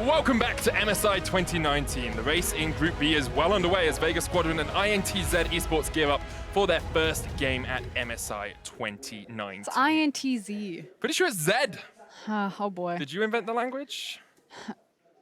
Welcome back to MSI 2019. The race in Group B is well underway as Vega Squadron and INTZ esports gear up for their first game at MSI 2019. It's INTZ. Pretty sure it's Z. Oh boy. Did you invent the language?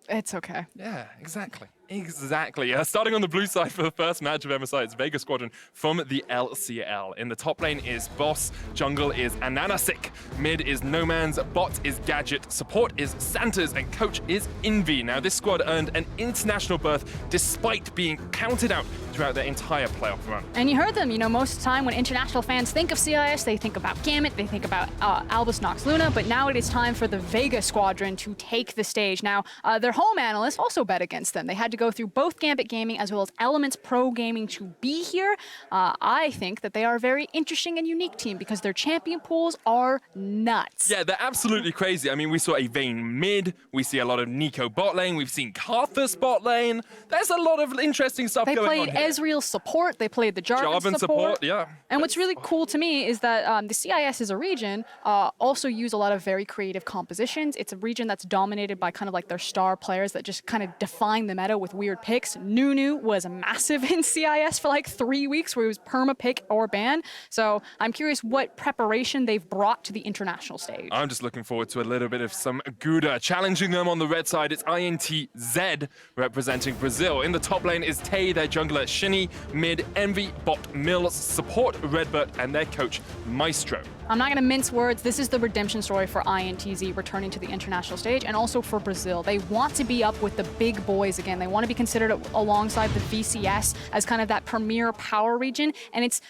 It's okay. Yeah, exactly. Exactly. Starting on the blue side for the first match of MSI, it's Vega Squadron from the LCL. In the top lane is Boss, jungle is AHaHaCiK, mid is Nomanz, bot is Gadget, support is Santa's, and coach is Invy. Now, this squad earned an international berth despite being counted out throughout their entire playoff run. And you heard them, most of the time when international fans think of CIS, they think about Gamut, they think about Albus Nox Luna, but now it is time for the Vega Squadron to take the stage. Now, their home analyst also bet against them. They had to go through both Gambit Gaming as well as Elements Pro Gaming to be here. I think that they are a very interesting and unique team because their champion pools are nuts. Yeah, they're absolutely crazy. I mean, we saw a Vayne mid, we see a lot of Nico bot lane, we've seen Karthus bot lane. There's a lot of interesting stuff going on here. They played Ezreal support, they played the Jarvan support. Yeah. And what's really cool to me is that the CIS as a region also use a lot of very creative compositions. It's a region that's dominated by kind of like their star players that just kind of define the meta with weird picks. Nunu was massive in CIS for like 3 weeks where he was perma-pick or ban. So I'm curious what preparation they've brought to the international stage. I'm just looking forward to a little bit of some Gouda. Challenging them on the red side, it's INTZ representing Brazil. In the top lane is Tay, their jungler Shini, mid Envy, bot Mills, support RedBert, and their coach Maestro. I'm not going to mince words. This is the redemption story for INTZ returning to the international stage and also for Brazil. They want to be up with the big boys again. They want to be considered alongside the VCS as kind of that premier power region. And it's,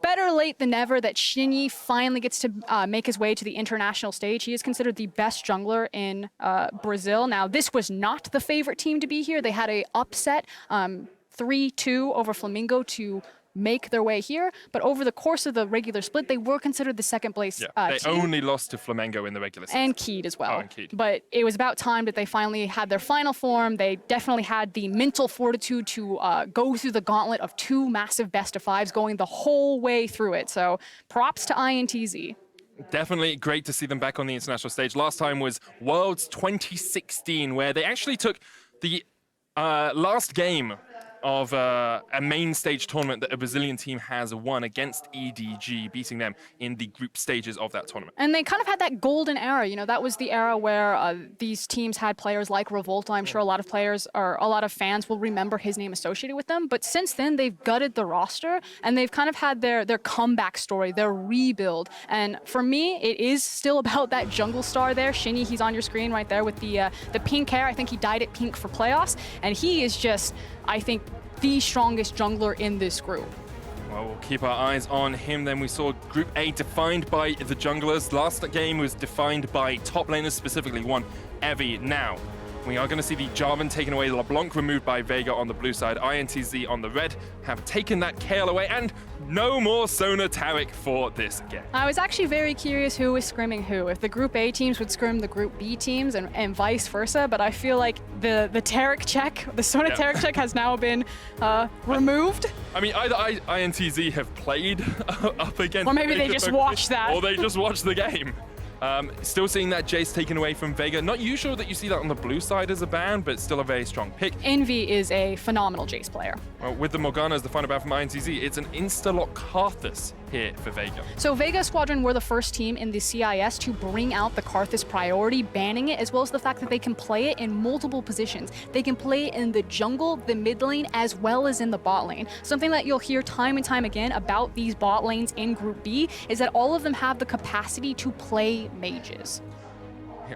better late than never that Shini finally gets to make his way to the international stage. He is considered the best jungler in Brazil. Now, this was not the favorite team to be here. They had a upset 3-2 over Flamingo to make their way here, but over the course of the regular split, they were considered the second place team. They only lost to Flamengo in the regular season. And Keyed as well. Oh, and Keyed. But it was about time that they finally had their final form. They definitely had the mental fortitude to go through the gauntlet of 2 massive best of 5s, going the whole way through it. So props to INTZ. Definitely great to see them back on the international stage. Last time was Worlds 2016, where they actually took the last game of a main stage tournament that a Brazilian team has won against EDG, beating them in the group stages of that tournament. And they kind of had that golden era, that was the era where these teams had players like Revolta. I'm sure a lot of players or a lot of fans will remember his name associated with them. But since then, they've gutted the roster and they've kind of had their comeback story, their rebuild. And for me, it is still about that jungle star there. Shini, he's on your screen right there with the pink hair. I think he dyed it pink for playoffs. And he is just, I think, the strongest jungler in this group. Well, we'll keep our eyes on him. Then we saw Group A defined by the junglers. Last game was defined by top laners, specifically one Evie. Now, we are going to see the Jarvan taken away, LeBlanc removed by Vega on the blue side, INTZ on the red have taken that Kayle away, and no more Sona Taric for this game. I was actually very curious who was scrimming who. If the Group A teams would scrim the Group B teams and vice versa, but I feel like the Taric check, the Sona Taric check has now been removed. I mean, either INTZ have played up against or maybe they just watched that. Or they just watched the game. Still seeing that Jace taken away from Vega. Not usual that you see that on the blue side as a ban, but still a very strong pick. Envy is a phenomenal Jace player. Well, with the Morgana as the final ban from INTZ, it's an insta-lock Karthus here for Vega. So Vega Squadron were the first team in the CIS to bring out the Karthus priority, banning it, as well as the fact that they can play it in multiple positions. They can play it in the jungle, the mid lane, as well as in the bot lane. Something that you'll hear time and time again about these bot lanes in Group B is that all of them have the capacity to play mages.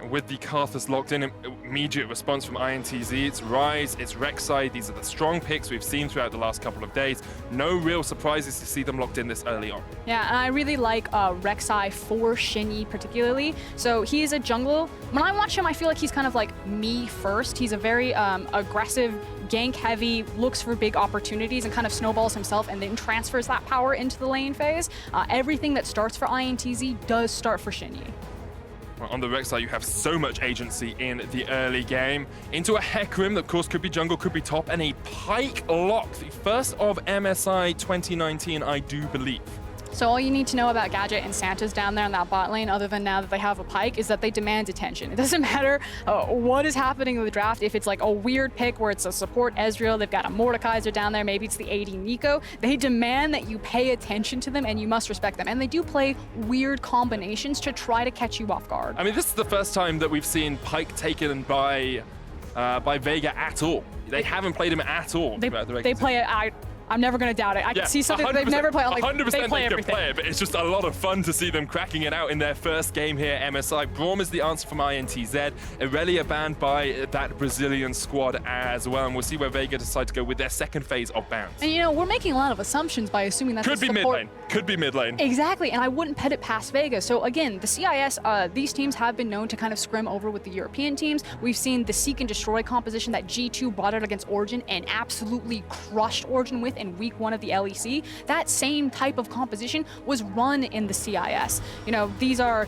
With the Karthus locked in, immediate response from INTZ. It's Ryze, it's Rek'Sai. These are the strong picks we've seen throughout the last couple of days. No real surprises to see them locked in this early on. Yeah, and I really like Rek'Sai for Shini particularly. So he is a jungle. When I watch him, I feel like he's kind of like me first. He's a very aggressive, gank heavy, looks for big opportunities and kind of snowballs himself and then transfers that power into the lane phase. Everything that starts for INTZ does start for Shini. On the Rek'Sai, you have so much agency in the early game. Into a Hecarim that, of course, could be jungle, could be top, and a Pyke lock. The first of MSI 2019, I do believe. So all you need to know about Gadget and Santa's down there in that bot lane, other than now that they have a Pyke, is that they demand attention. It doesn't matter what is happening in the draft. If it's like a weird pick where it's a support Ezreal, they've got a Mordekaiser down there, maybe it's the AD Nico, they demand that you pay attention to them and you must respect them. And they do play weird combinations to try to catch you off guard. I mean, this is the first time that we've seen Pyke taken by Vega at all. They haven't played him at all. They play it. I'm never going to doubt it. I can see something they've never played. Like, 100% they play everything. Play it, but it's just a lot of fun to see them cracking it out in their first game here, MSI. Braum is the answer from INTZ. Irelia banned by that Brazilian squad as well, and we'll see where Vega decide to go with their second phase of bans. And you know, we're making a lot of assumptions by assuming that could be mid lane. Could be mid lane. Exactly, and I wouldn't pet it past Vega. So again, the CIS, these teams have been known to kind of scrim over with the European teams. We've seen the Seek and Destroy composition that G2 brought out against Origin and absolutely crushed Origin with in week 1 of the LEC. That same type of composition was run in the CIS. You know, these are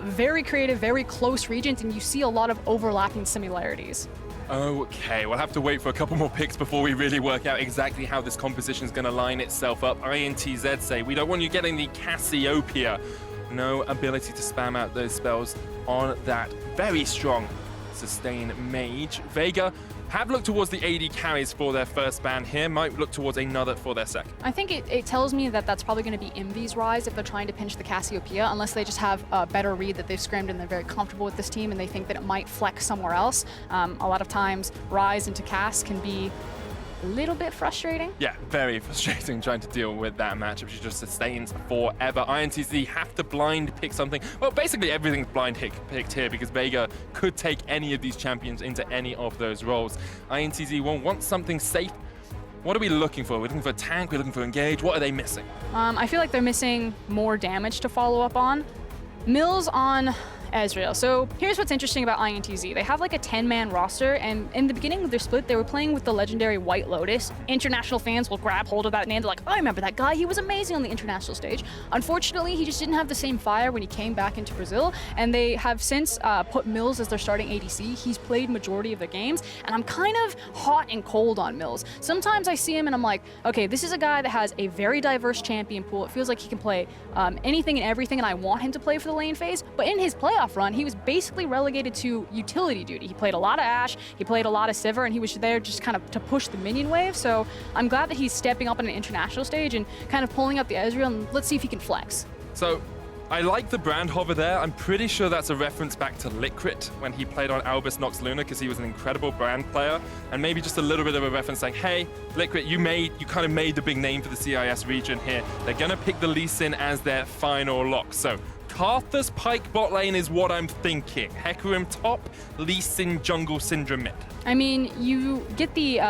very creative, very close regions, and you see a lot of overlapping similarities. Okay, we'll have to wait for a couple more picks before we really work out exactly how this composition is going to line itself up. INTZ say, we don't want you getting the Cassiopeia. No ability to spam out those spells on that very strong sustain mage. Vega have looked towards the AD carries for their first ban here, might look towards another for their second. I think it tells me that that's probably going to be Envy's Ryze if they're trying to pinch the Cassiopeia, unless they just have a better read that they've scrimmed and they're very comfortable with this team and they think that it might flex somewhere else. A lot of times, Ryze into Cass can be a little bit frustrating. Yeah, very frustrating trying to deal with that matchup. She just sustains forever. INTZ have to blind pick something. Well, basically everything's blind picked here because Vega could take any of these champions into any of those roles. INTZ won't want something safe. What are we looking for? We're looking for a tank, we're looking for engage. What are they missing? I feel like they're missing more damage to follow up on. Mills on Ezreal. So here's what's interesting about INTZ. They have like a 10-man roster, and in the beginning of their split, they were playing with the legendary White Lotus. International fans will grab hold of that name. They're like, I remember that guy. He was amazing on the international stage. Unfortunately, he just didn't have the same fire when he came back into Brazil, and they have since put Mills as their starting ADC. He's played majority of the games, and I'm kind of hot and cold on Mills. Sometimes I see him and I'm like, okay, this is a guy that has a very diverse champion pool. It feels like he can play anything and everything, and I want him to play for the lane phase, but in his playoff run, he was basically relegated to utility duty. He played a lot of Ashe, he played a lot of Sivir, and he was there just kind of to push the minion wave. So I'm glad that he's stepping up on an international stage and kind of pulling up the Ezreal, and let's see if he can flex. So I like the brand hover there. I'm pretty sure that's a reference back to FLICKR when he played on Albus Nox Luna, because he was an incredible brand player, and maybe just a little bit of a reference saying, hey, FLICKR, you kind of made the big name for the CIS region here. They're gonna pick the Lee Sin as their final lock. So Karthus Pyke bot lane is what I'm thinking. Hecarim top, Lee Sin jungle, Syndra mid. I mean, you get the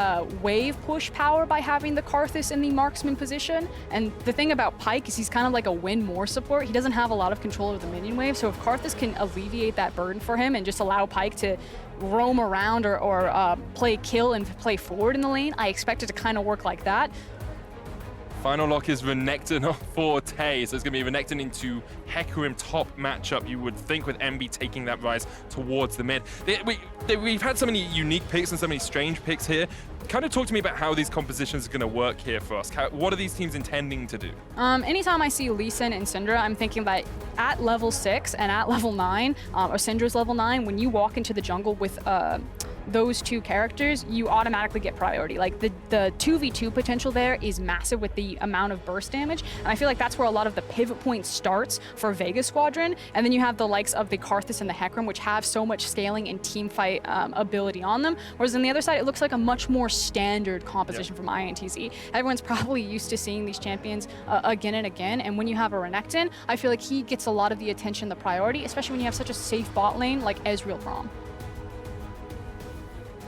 wave push power by having the Karthus in the marksman position, and the thing about Pyke is he's kind of like a win more support. He doesn't have a lot of control of the minion wave, so if Karthus can alleviate that burden for him and just allow Pyke to roam around or play kill and play forward in the lane, I expect it to kind of work like that. Final lock is Renekton for Tay. So it's going to be Renekton into Hecarim top matchup, you would think, with MB taking that Ryze towards the mid. We've had so many unique picks and so many strange picks here. Kind of talk to me about how these compositions are going to work here for us. What are these teams intending to do? Anytime I see Lee Sin and Syndra, I'm thinking that at level 6 and at level 9, or Syndra's level 9, when you walk into the jungle with those two characters, you automatically get priority. Like the 2v2 potential there is massive with the amount of burst damage, and I feel like that's where a lot of the pivot point starts for Vega Squadron. And then you have the likes of the Karthus and the Hecarim, which have so much scaling and team fight ability on them, whereas on the other side it looks like a much more standard composition from INTZ. Everyone's probably used to seeing these champions again and again, and when you have a Renekton, I feel like he gets a lot of the attention, the priority, especially when you have such a safe bot lane like Ezreal Braum.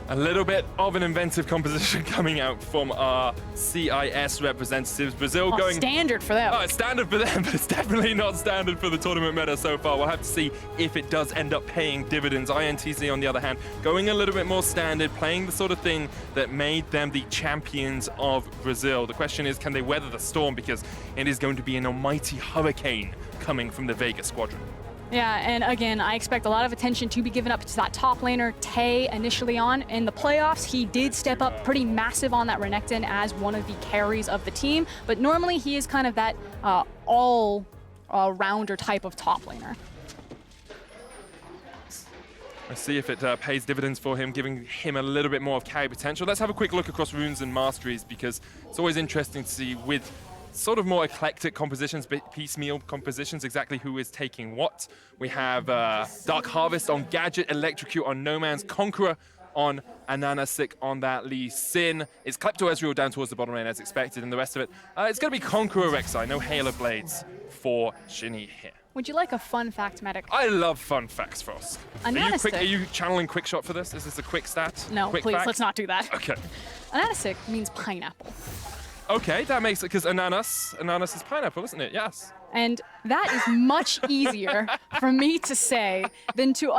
A little bit of an inventive composition coming out from our CIS representatives. Brazil going... standard for them. Oh, it's standard for them, but it's definitely not standard for the tournament meta so far. We'll have to see if it does end up paying dividends. INTZ, on the other hand, going a little bit more standard, playing the sort of thing that made them the champions of Brazil. The question is, can they weather the storm? Because it is going to be an almighty hurricane coming from the Vega Squadron. Yeah, and again, I expect a lot of attention to be given up to that top laner, Tay, initially on. In the playoffs, he did step up pretty massive on that Renekton as one of the carries of the team, but normally he is kind of that all-rounder type of top laner. Let's see if it pays dividends for him, giving him a little bit more of carry potential. Let's have a quick look across runes and masteries, because it's always interesting to see with sort of more eclectic compositions, piecemeal compositions, exactly who is taking what. We have Dark Harvest on Gadget, Electrocute on Nomanz, Conqueror on AHaHaCiK on that Lee Sin. It's Klepto Ezreal down towards the bottom lane as expected, and the rest of it, it's going to be Conqueror Rek'Sai, no Halo Blades for Shini here. Would you like a fun fact, Medic? I love fun facts, Frost. Are you channeling quick shot for this? Is this a quick stat? No, quick please, fact? let's not do that. Okay. AHaHaCiK means pineapple. Okay, that makes it, because ananas is pineapple, isn't it? Yes. And that is much easier for me to say than to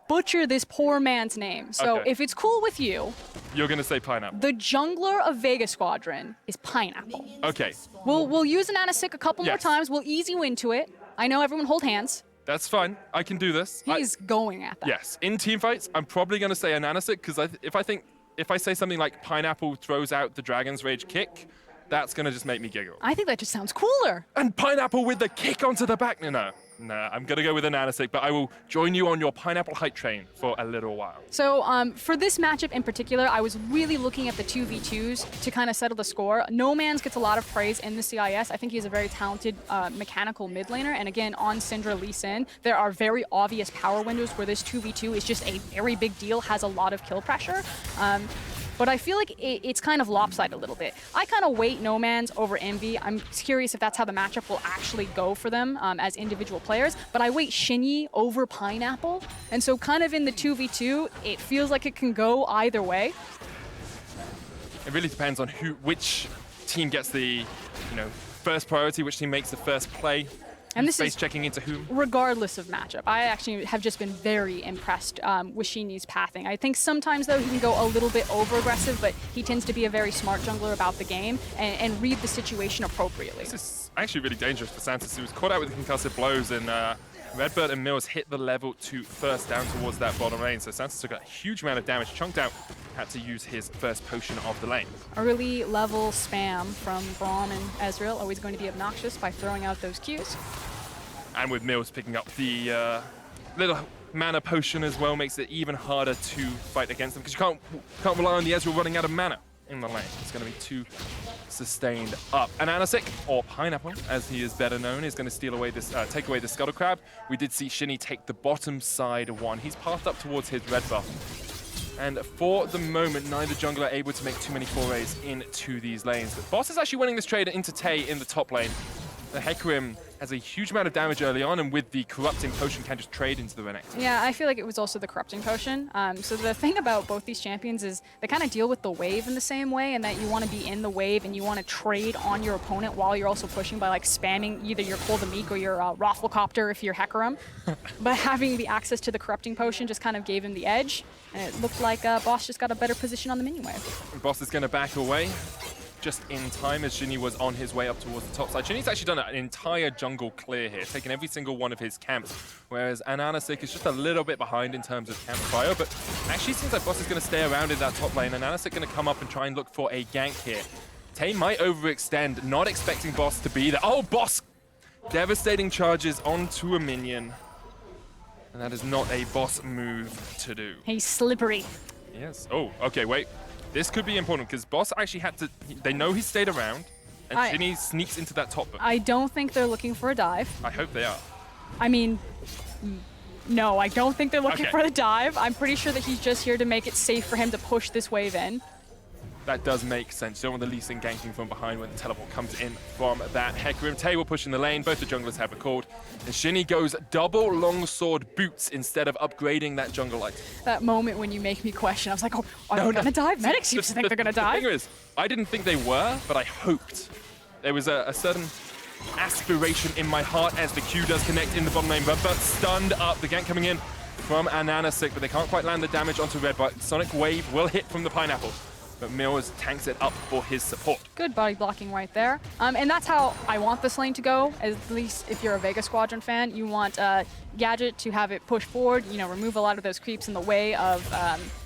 butcher this poor man's name. So Okay. if it's cool with you, You're going to say pineapple. the jungler of Vega Squadron is pineapple. Okay, We'll use AHaHaCiK a couple more Yes. times. We'll ease you into it. I know everyone hold hands. that's fine. I can do this. He's going at that. Yes, in team fights, I'm probably going to say AHaHaCiK, because if I say something like pineapple throws out the Dragon's Rage kick, that's going to just make me giggle. I think that just sounds cooler. And pineapple with the kick onto the back. No, I'm going to go with AHaHaCiK, but I will join you on your pineapple hype train for a little while. So for this matchup in particular, I was really looking at the 2v2s to kind of settle the score. Nomanz gets a lot of praise in the CIS. I think he's a very talented mechanical mid laner. And again, on Syndra Lee Sin, there are very obvious power windows where this 2v2 is just a very big deal, has a lot of kill pressure. But I feel like it's kind of lopsided a little bit. I kind of weight Nomanz over Envy. I'm curious if that's how the matchup will actually go for them as individual players. But I weight Shini over Pineapple. And so kind of in the 2v2, it feels like it can go either way. It really depends on which team gets the first priority, which team makes the first play. And this Space is checking into whom? regardless of matchup. I actually have just been very impressed with Shini's pathing. I think sometimes, though, he can go a little bit over-aggressive, but he tends to be a very smart jungler about the game and read the situation appropriately. This is actually really dangerous for Santos. He was caught out with the concussive blows, and RedBert and Mills hit the level 2 first down towards that bottom lane. So Santos took a huge amount of damage, chunked out, had to use his first potion of the lane. Early level spam from Braum and Ezreal, always going to be obnoxious by throwing out those Qs. And with Mills picking up the little mana potion as well, makes it even harder to fight against them, because you can't rely on the Ezreal running out of mana in the lane. It's going to be too sustained up. And AHaHaCiK, or Pineapple, as he is better known, is going to steal away this, take away the Scuttle Crab. We did see Shini take the bottom side one. He's pathed up towards his red buff. And for the moment, neither jungler are able to make too many forays into these lanes. But Boss is actually winning this trade into Tay in the top lane. The Hecarim has a huge amount of damage early on, and with the Corrupting Potion can just trade into the Renekton. Yeah, I feel like it was also the Corrupting Potion. So the thing about both these champions is they kind of deal with the wave in the same way, and that you want to be in the wave and you want to trade on your opponent while you're also pushing by like spamming either your Pull the Meek or your Rafflecopter if you're Hecarim. But having the access to the Corrupting Potion just kind of gave him the edge, and it looked like Boss just got a better position on the mini wave. Boss is going to back away just in time as Shini was on his way up towards the top side. Shini's actually done an entire jungle clear here, taken every single one of his camps, whereas AHaHaCiK is just a little bit behind in terms of campfire, but actually seems like Boss is going to stay around in that top lane, and AHaHaCiK going to come up and try and look for a gank here. Tay might overextend, not expecting Boss to be there. Oh, Boss! Devastating charges onto a minion. And that is not a Boss move to do. He's slippery. Yes. Oh, okay, wait. This could be important because Boss actually had to. They know he stayed around, and Shini sneaks into that top. I don't think they're looking for a dive. I hope they are. I mean, no, I don't think they're looking Okay. for the dive. I'm pretty sure that he's just here to make it safe for him to push this wave in. That does make sense. You don't want the Lee Sin ganking from behind when the teleport comes in from that Hecarim. Tay will push in the lane. Both the junglers have a called. And Shini goes double longsword boots instead of upgrading that jungle item. That moment when you make me question, I was like, oh, are they going to dive? Medic seems to think they're going to dive. The thing is, I didn't think they were, but I hoped. There was a certain aspiration in my heart as the Q does connect in the bottom lane, but stunned up. The gank coming in from AHaHaCiK, but they can't quite land the damage onto RedBert. Sonic Wave will hit from the Pineapple. but Mills tanks it up for his support. Good body blocking right there. And that's how I want this lane to go, at least if you're a Vega Squadron fan. You want Gadget to have it push forward, you know, remove a lot of those creeps in the way of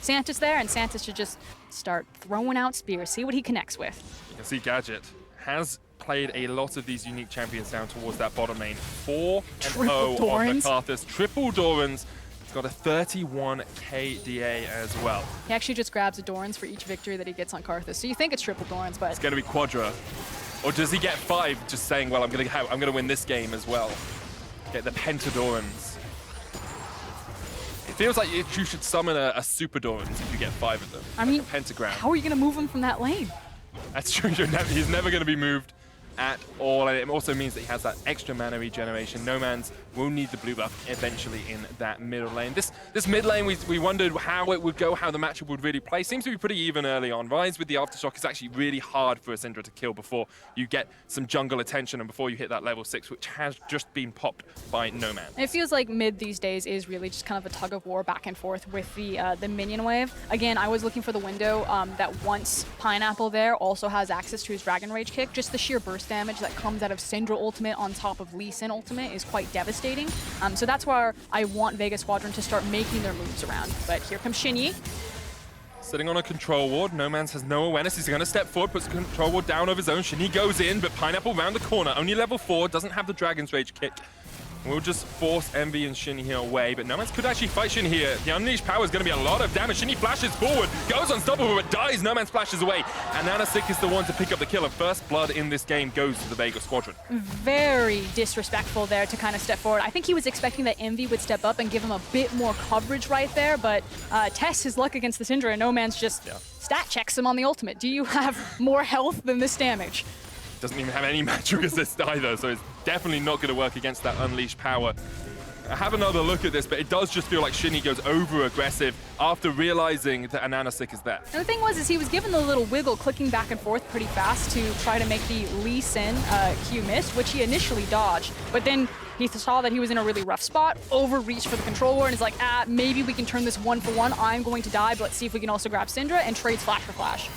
Santis there, and Santis should just start throwing out spears, see what he connects with. You can see Gadget has played a lot of these unique champions down towards that bottom lane. 4-0 on the Karthus, triple Dorans. He's got a 31k DA as well. He actually just grabs a Dorans for each victory that he gets on Karthus. So you think it's triple Dorans, but it's going to be Quadra. Or does he get 5 just saying, well, I'm going to win this game as well. Get the Pentadorans. It feels like you should summon a Super Dorans if you get 5 of them. I mean, a pentagram. How are you going to move him from that lane? That's true. He's never going to be moved at all, and it also means that he has that extra mana regeneration. Nomanz will need the blue buff eventually in that middle lane. This mid lane, we wondered how it would go, how the matchup would really play. Seems to be pretty even early on. Ryze with the Aftershock is actually really hard for a Syndra to kill before you get some jungle attention and before you hit that level 6, which has just been popped by Nomanz. It feels like mid these days is really just kind of a tug of war back and forth with the minion wave. Again, I was looking for the window that once Pineapple there also has access to his Dragon Rage kick, just the sheer burst damage that comes out of Syndra ultimate on top of Lee Sin ultimate is quite devastating. So that's where I want Vega Squadron to start making their moves around. But here comes Shini. Sitting on a control ward, Nomanz has no awareness. He's going to step forward, puts the control ward down of his own. Shini goes in, but Pineapple round the corner. Only level 4, doesn't have the Dragon's Rage kick. We'll just force Envy and Shini here away, but Nomanz could actually fight Shini here. The Unleashed power is going to be a lot of damage. Shini flashes forward, goes unstoppable, but dies. Nomanz flashes away, and AHaHaCiK is the one to pick up the kill. And first blood in this game goes to the Vega Squadron. Very disrespectful there to kind of step forward. I think he was expecting that Envy would step up and give him a bit more coverage right there, but tests his luck against the Syndra, and Nomanz just stat checks him on the ultimate. Do you have more health than this damage? Doesn't even have any magic resist either, so it's definitely not going to work against that Unleashed power. Have another look at this, but it does just feel like Shini goes over-aggressive after realizing that AHaHaCiK is there. And the thing was, he was given the little wiggle, clicking back and forth pretty fast to try to make the Lee Sin Q miss, which he initially dodged, but then he saw that he was in a really rough spot, overreached for the control ward, and is like, maybe we can turn this 1-for-1. I'm going to die, but let's see if we can also grab Syndra, and trades Flash for Flash.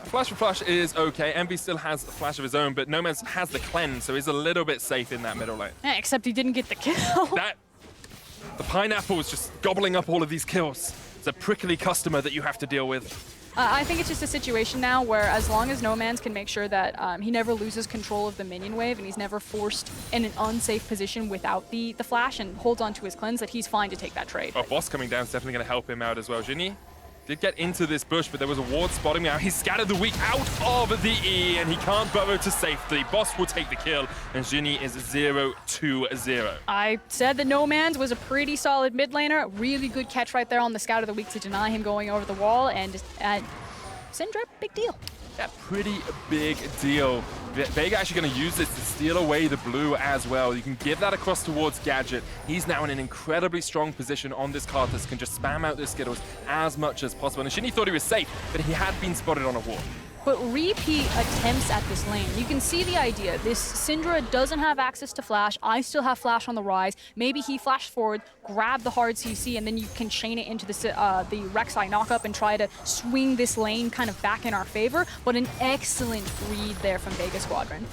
Flash for Flash is okay. Envy still has a Flash of his own, but Nomanz has the cleanse, so he's a little bit safe in that middle lane. Yeah, except he didn't get the kill. The Pineapple is just gobbling up all of these kills. It's a prickly customer that you have to deal with. I think it's just a situation now where as long as Nomanz can make sure that he never loses control of the minion wave and he's never forced in an unsafe position without the Flash and holds on to his cleanse, that he's fine to take that trade. Oh, boss coming down is definitely going to help him out as well. Shini did get into this bush, but there was a ward spotting now. He scattered the weak out of the E, and he can't burrow to safety. Boss will take the kill, and Shini is 0-2-0. I said that Nomanz was a pretty solid mid laner. Really good catch right there on the Scout of the Week to deny him going over the wall, and Syndra, big deal. Yeah, pretty big deal. Vega actually going to use this to steal away the blue as well. You can give that across towards Gadget. He's now in an incredibly strong position on this Karthus, can just spam out the Skittles as much as possible. And Shini thought he was safe, but he had been spotted on a wall. But repeat attempts at this lane. You can see the idea. This Syndra doesn't have access to Flash. I still have Flash on the Ryze. Maybe he flashed forward, grab the hard CC, and then you can chain it into the Rek'Sai knockup and try to swing this lane kind of back in our favor. But an excellent read there from Vega Squadron.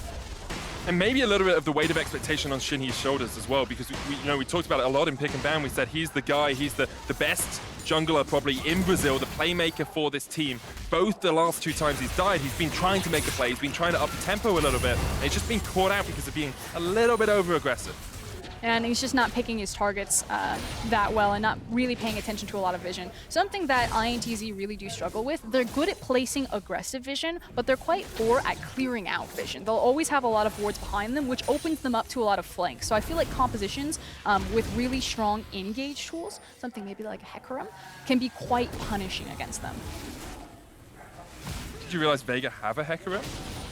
And maybe a little bit of the weight of expectation on Shinhi's shoulders as well, because we talked about it a lot in Pick and Ban. We said he's the guy, he's the best jungler probably in Brazil, the playmaker for this team. Both the last 2 times he's died, he's been trying to make a play, he's been trying to up the tempo a little bit, and he's just been caught out because of being a little bit over-aggressive. And he's just not picking his targets that well and not really paying attention to a lot of vision. Something that INTZ really do struggle with. They're good at placing aggressive vision, but they're quite poor at clearing out vision. They'll always have a lot of wards behind them, which opens them up to a lot of flanks. So I feel like compositions with really strong engage tools, something maybe like a Hecarim, can be quite punishing against them. Did you realize Vega have a Hecarim?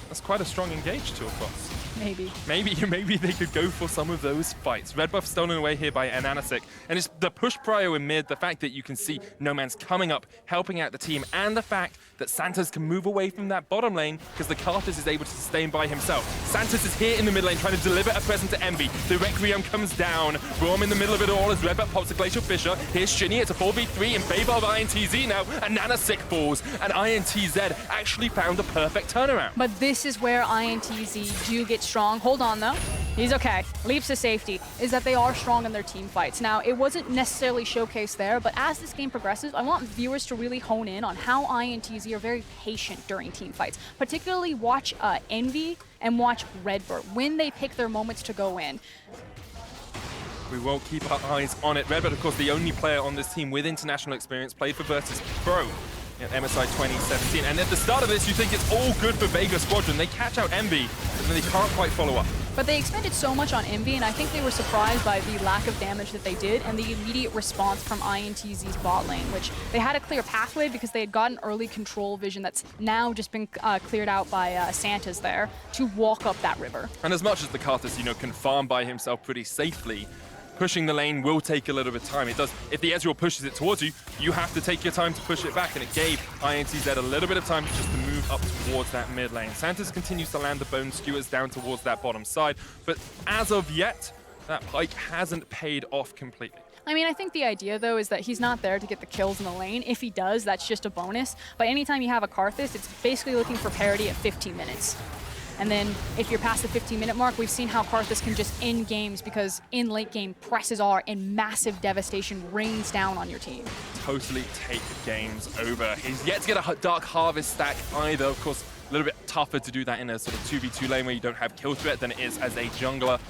That's quite a strong engage tool, boss. Maybe they could go for some of those fights. Red buff stolen away here by AHaHaCiK, and it's the push prio in mid, the fact that you can see Nomanz coming up, helping out the team, and the fact that Santos can move away from that bottom lane because the Karthus is able to sustain by himself. Santos is here in the mid lane trying to deliver a present to Envy. The Requiem comes down. Braum in the middle of it all as RedBert pops a Glacial Fissure. Here's Shini, it's a 4v3 in favor of INTZ now. AHaHaCiK falls, and INTZ actually found the perfect turnaround. But this is where INTZ do get strong. Hold on, though. He's okay. Leaps to safety is that they are strong in their team fights. Now, it wasn't necessarily showcased there, but as this game progresses, I want viewers to really hone in on how INTZ are very patient during team fights. Particularly watch Envy and watch RedBert when they pick their moments to go in. We will keep our eyes on it. RedBert, of course, the only player on this team with international experience, played for Virtus Pro at MSI 2017. And at the start of this, you think it's all good for Vega Squadron. They catch out Envy, but then they can't quite follow up. But they expended so much on Envy, and I think they were surprised by the lack of damage that they did and the immediate response from INTZ's bot lane, which they had a clear pathway because they had gotten early control vision that's now just been cleared out by Santos there to walk up that river. And as much as the Karthus, can farm by himself pretty safely, pushing the lane will take a little bit of time. It does. If the Ezreal pushes it towards you, you have to take your time to push it back, and it gave INTZ a little bit of time just to move up towards that mid lane. Santos continues to land the bone skewers down towards that bottom side, but as of yet, that Pyke hasn't paid off completely. I mean, I think the idea, though, is that he's not there to get the kills in the lane. If he does, that's just a bonus. But anytime you have a Karthus, it's basically looking for parity at 15 minutes. And then if you're past the 15-minute mark, we've seen how Karthus can just end games because in late game presses are and massive devastation rains down on your team. Totally take games over. He's yet to get a Dark Harvest stack either. Of course, a little bit tougher to do that in a sort of 2v2 lane where you don't have kill threat than it is as a jungler.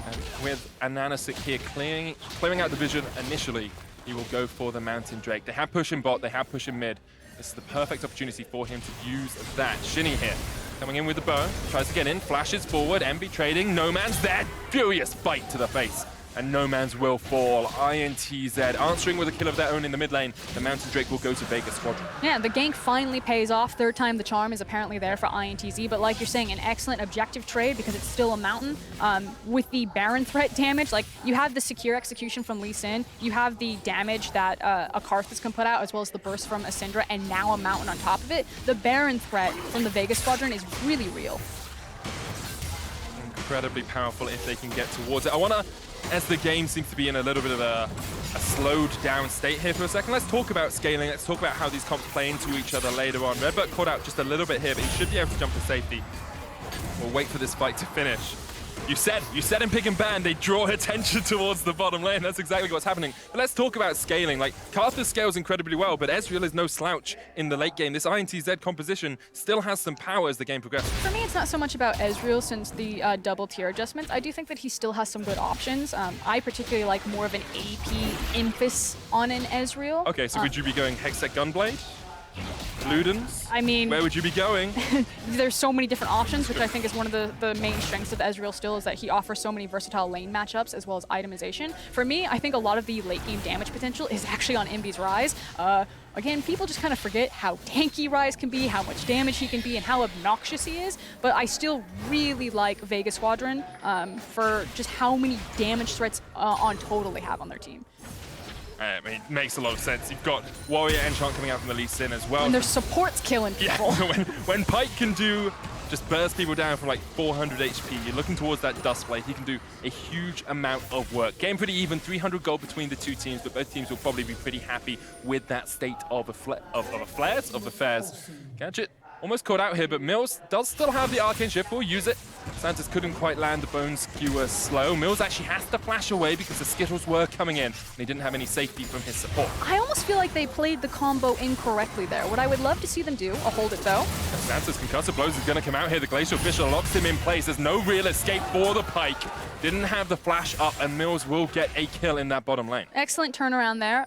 And with AHaHaCiK here clearing out the vision initially, he will go for the Mountain Drake. They have push in bot, they have push in mid. This is the perfect opportunity for him to use that. Shini here. Coming in with the bow, tries to get in, flashes forward, Envy trading, Nomanz there, furious bite to the face, and Nomanz will fall. INTZ answering with a kill of their own in the mid lane. The Mountain Drake will go to Vega Squadron. Yeah, the gank finally pays off. Third time the charm is apparently there for INTZ, but like you're saying, an excellent objective trade because it's still a mountain. With the Baron threat damage, like you have the secure execution from Lee Sin, you have the damage that a Karthus can put out, as well as the burst from a Syndra, and now a mountain on top of it. The Baron threat from the Vega Squadron is really real. Incredibly powerful if they can get towards it. I want to, as the game seems to be in a little bit of a slowed down state here for a second, let's talk about scaling. Let's talk about how these comps play into each other later on. RedBert caught out just a little bit here, but he should be able to jump to safety. We'll wait for this fight to finish. You said in Pick and Ban, they draw attention towards the bottom lane. That's exactly what's happening. But let's talk about scaling. Like, Karthus scales incredibly well, but Ezreal is no slouch in the late game. This INTZ composition still has some power as the game progresses. For me, it's not so much about Ezreal since the double tier adjustments. I do think that he still has some good options. I particularly like more of an AP emphasis on an Ezreal. Okay, so would you be going Hextech Gunblade? Ludens? I mean, where would you be going? There's so many different options, which I think is one of the main strengths of Ezreal still, is that he offers so many versatile lane matchups as well as itemization. For me, I think a lot of the late game damage potential is actually on Envy's Ryze. Again, people just kind of forget how tanky Ryze can be, how much damage he can be, and how obnoxious he is. But I still really like Vega Squadron for just how many damage threats on total they have on their team. I mean, it makes a lot of sense. You've got Warrior Enchant coming out from the Lee Sin as well. And their support's killing people. Yeah, when Pyke can just burst people down from like 400 HP, you're looking towards that Dust Blade, he can do a huge amount of work. Game pretty even, 300 gold between the two teams, but both teams will probably be pretty happy with that state of affairs. Gadget almost caught out here, but Mills does still have the Arcane Shift. We'll use it. Santos couldn't quite land the Bone Skewer slow. Mills actually has to flash away because the Skittles were coming in, and he didn't have any safety from his support. I almost feel like they played the combo incorrectly there. What I would love to see them do, I'll hold it though. Santos Concussive Blows is going to come out here. The Glacial Fissure locks him in place. There's no real escape for the Pyke. Didn't have the flash up, and Mills will get a kill in that bottom lane. Excellent turnaround there.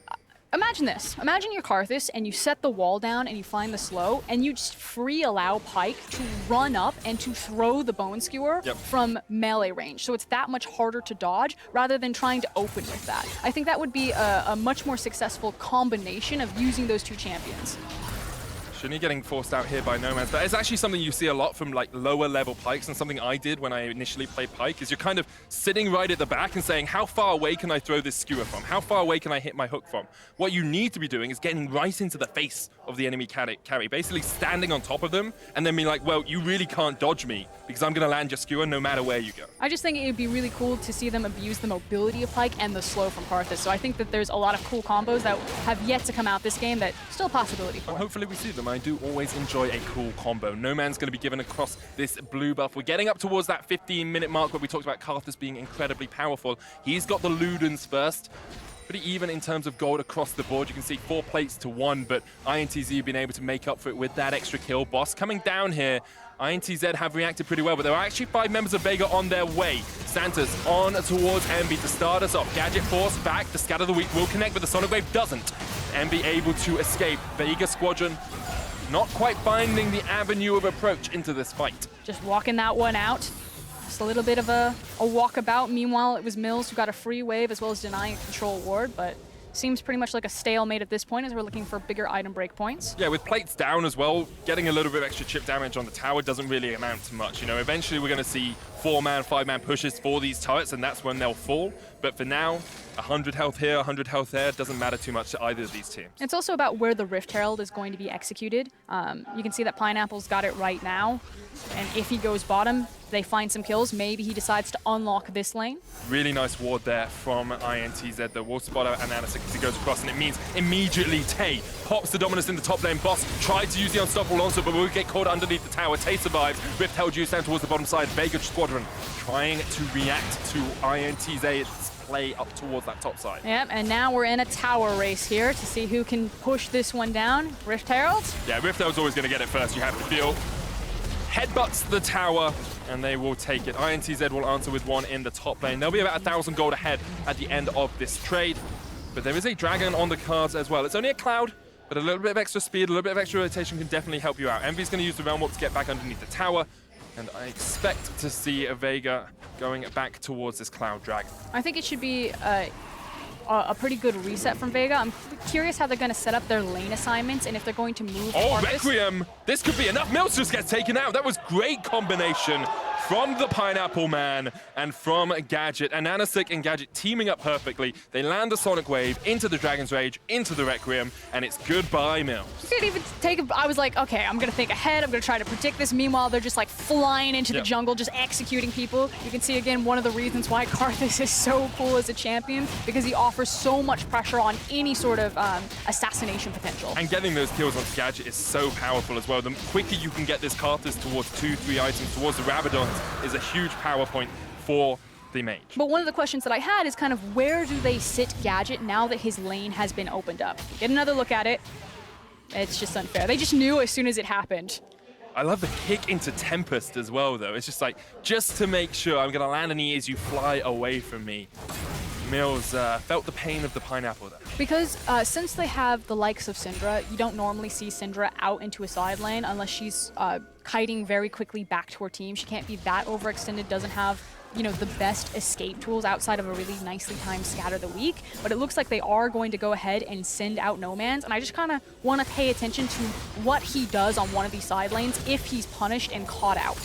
Imagine this. Imagine you're Karthus and you set the wall down and you find the slow and you just free allow Pyke to run up and to throw the Bone Skewer from melee range. So it's that much harder to dodge rather than trying to open with that. I think that would be a much more successful combination of using those two champions. Shini getting forced out here by Nomanz. That is actually something you see a lot from like lower level Pikes, and something I did when I initially played Pyke is you're kind of sitting right at the back and saying, how far away can I throw this skewer from? How far away can I hit my hook from? What you need to be doing is getting right into the face of the enemy carry, basically standing on top of them and then being like, well, you really can't dodge me because I'm going to land your skewer no matter where you go. I just think it would be really cool to see them abuse the mobility of Pyke and the slow from Karthus. So I think that there's a lot of cool combos that have yet to come out this game that still a possibility for. Well, hopefully we see them. I do always enjoy a cool combo. Nomanz going to be given across this blue buff. We're getting up towards that 15-minute mark where we talked about Karthus being incredibly powerful. He's got the Ludens first. Pretty even in terms of gold across the board. You can see 4 plates to 1, but INTZ have been able to make up for it with that extra kill. Boss coming down here. INTZ have reacted pretty well, but there are actually 5 members of Vega on their way. Santa's on towards Envy to start us off. Gadget forced back. The Scatter of the Weak will connect, but the Sonic Wave doesn't. Envy able to escape. Vega Squadron not quite finding the avenue of approach into this fight. Just walking that one out. Just a little bit of a walkabout. Meanwhile, it was Mills who got a free wave as well as denying a control ward, but seems pretty much like a stalemate at this point as we're looking for bigger item break points. Yeah, with plates down as well, getting a little bit of extra chip damage on the tower doesn't really amount to much. You know, eventually we're going to see 4-man, 5-man pushes for these turrets, and that's when they'll fall. But for now, 100 health here, 100 health there, doesn't matter too much to either of these teams. It's also about where the Rift Herald is going to be executed. You can see that Pineapple's got it right now, and if he goes bottom, they find some kills. Maybe he decides to unlock this lane. Really nice ward there from INTZ. The will spot out AHaHaCiK as he goes across, and it means immediately Tay pops the dominance in the top lane. Boss tried to use the unstoppable onslaught, but will get caught underneath the tower. Tay survives. Rift held juice down towards the bottom side. Vega Squadron trying to react to INTZ's play up towards that top side. Yep, and now we're in a tower race here to see who can push this one down. Rift Herald? Yeah, Rift Herald's always going to get it first, you have to feel. Headbutts the tower, and they will take it. INTZ will answer with 1 in the top lane. They'll be about 1,000 gold ahead at the end of this trade. But there is a dragon on the cards as well. It's only a cloud, but a little bit of extra speed, a little bit of extra rotation can definitely help you out. Envy's going to use the Realm Warp to get back underneath the tower. And I expect to see a Vega going back towards this Cloud Dragon. I think it should be a pretty good reset from Vega. I'm curious how they're going to set up their lane assignments and if they're going to move. Oh, Requiem! This could be enough. Mills just gets taken out. That was great combination from the Pineapple Man and from Gadget. And AHaHaCiK and Gadget teaming up perfectly. They land the Sonic Wave into the Dragon's Rage, into the Requiem, and it's goodbye, Mills. You couldn't even take I was like, okay, I'm going to think ahead. I'm going to try to predict this. Meanwhile, they're just like flying into the jungle, just executing people. You can see, again, one of the reasons why Karthus is so cool as a champion, because he offers so much pressure on any sort of assassination potential. And getting those kills onto Gadget is so powerful as well. The quicker you can get this Karthus towards 2-3 items, towards the Rabadons, is a huge power point for the mage. But one of the questions that I had is kind of where do they sit Gadget now that his lane has been opened up? Get another look at it. It's just unfair. They just knew as soon as it happened. I love the kick into Tempest as well, though. It's just like, just to make sure I'm going to land an E as you fly away from me. Mills felt the pain of the pineapple there. Because since they have the likes of Syndra, you don't normally see Syndra out into a side lane unless she's kiting very quickly back to her team. She can't be that overextended, doesn't have, you know, the best escape tools outside of a really nicely timed Scatter the Weak. But it looks like they are going to go ahead and send out Nomanz, and I just kind of want to pay attention to what he does on one of these side lanes if he's punished and caught out.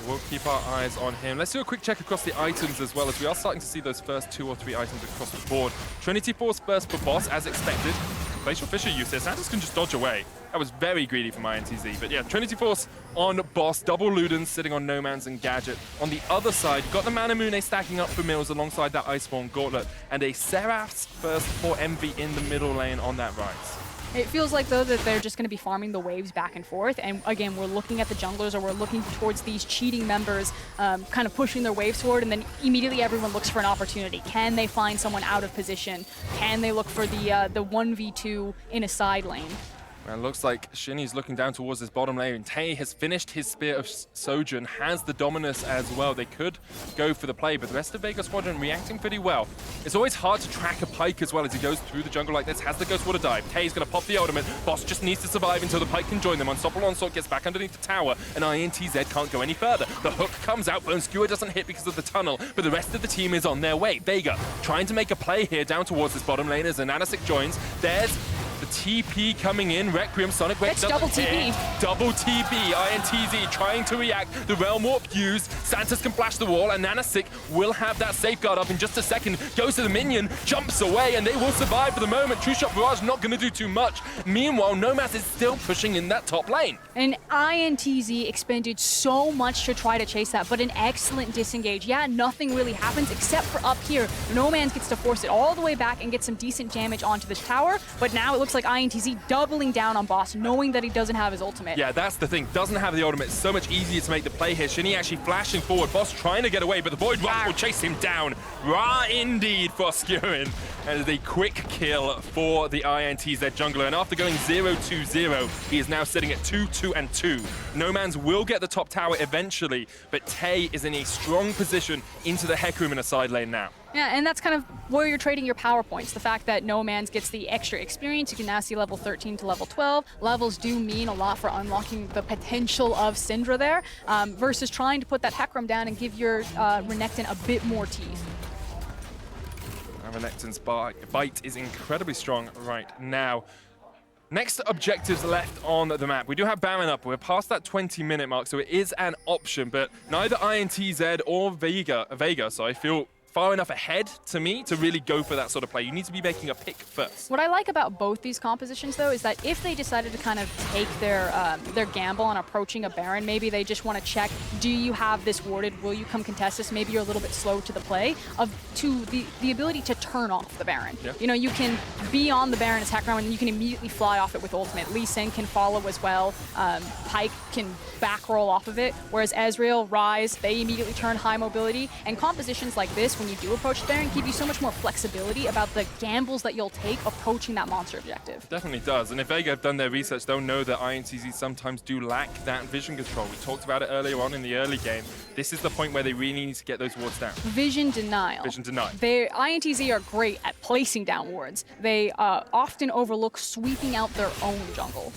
We'll keep our eyes on him. Let's do a quick check across the items as well, as we are starting to see those first 2 or 3 items across the board. Trinity Force first for Boss, as expected. Glacial Fissure use this. Santos can just dodge away. That was very greedy from INTZ. But yeah, Trinity Force on Boss. Double Ludens sitting on Nomanz and Gadget. On the other side, you've got the Manamune stacking up for Mills alongside that Iceborne Gauntlet. And a Seraph's first for Envy in the middle lane on that Ryze. It feels like, though, that they're just going to be farming the waves back and forth. And again, we're looking at the junglers, or we're looking towards these cheating members kind of pushing their waves forward, and then immediately everyone looks for an opportunity. Can they find someone out of position? Can they look for the 1v2 in a side lane? It looks like Shini's looking down towards this bottom lane. Tay has finished his Spear of Sojourn, has the Dominus as well. They could go for the play, but the rest of Vega Squadron reacting pretty well. It's always hard to track a Pyke as well as he goes through the jungle like this. Has the Ghost Water dive. Tay's going to pop the ultimate. Boss just needs to survive until the Pyke can join them. Unstoppable Onslaught gets back underneath the tower, and INTZ can't go any further. The hook comes out, Bone Skewer doesn't hit because of the tunnel, but the rest of the team is on their way. Vega trying to make a play here down towards this bottom lane as AHaHaCiK joins. There's The TP coming in, Requiem, Sonic Wave It's double TP. Double TP, INTZ trying to react. The Realm Warp used, Santos can flash the wall, and AHaHaCiK will have that safeguard up in just a second. Goes to the minion, jumps away, and they will survive for the moment. True Shot Barrage not going to do too much. Meanwhile, Nomanz is still pushing in that top lane. And INTZ expended so much to try to chase that, but an excellent disengage. Yeah, nothing really happens except for up here. Nomanz gets to force it all the way back and get some decent damage onto this tower, but now it looks like INTZ doubling down on Boss, knowing that he doesn't have his ultimate. Yeah, that's the thing. Doesn't have the ultimate. It's so much easier to make the play here. Shini actually flashing forward. Boss trying to get away, but the Void Rush will chase him down. Ra indeed for Skurin. And a quick kill for the INTZ jungler. And after going 0-2-0, he is now sitting at 2-2-2. Nomanz will get the top tower eventually, but Tay is in a strong position into the Hecarim in a side lane now. Yeah, and that's kind of where you're trading your power points. The fact that Nomanz gets the extra experience, you can now see level 13 to level 12. Levels do mean a lot for unlocking the potential of Syndra there, versus trying to put that Hecarim down and give your Renekton a bit more teeth. Renekton's bite is incredibly strong right now. Next objectives left on the map. We do have Baron up. We're past that 20-minute mark, so it is an option, but neither INTZ or Vega feel far enough ahead to me to really go for that sort of play. You need to be making a pick first. What I like about both these compositions, though, is that if they decided to kind of take their gamble on approaching a Baron, maybe they just want to check, do you have this warded? Will you come contest this? Maybe you're a little bit slow to the play, to the ability to turn off the Baron. Yeah. You know, you can be on the Baron as Hecarim, and you can immediately fly off it with ultimate. Lee Sin can follow as well. Pyke can back roll off of it, whereas Ezreal, Ryze, they immediately turn high mobility. And compositions like this, when you do approach the Baron, give you so much more flexibility about the gambles that you'll take approaching that monster objective. Definitely does. And if Vega have done their research, they'll know that INTZ sometimes do lack that vision control. We talked about it earlier on in the early game. This is the point where they really need to get those wards down. Vision denial. Vision denial. INTZ are great at placing down wards. They often overlook sweeping out their own jungle.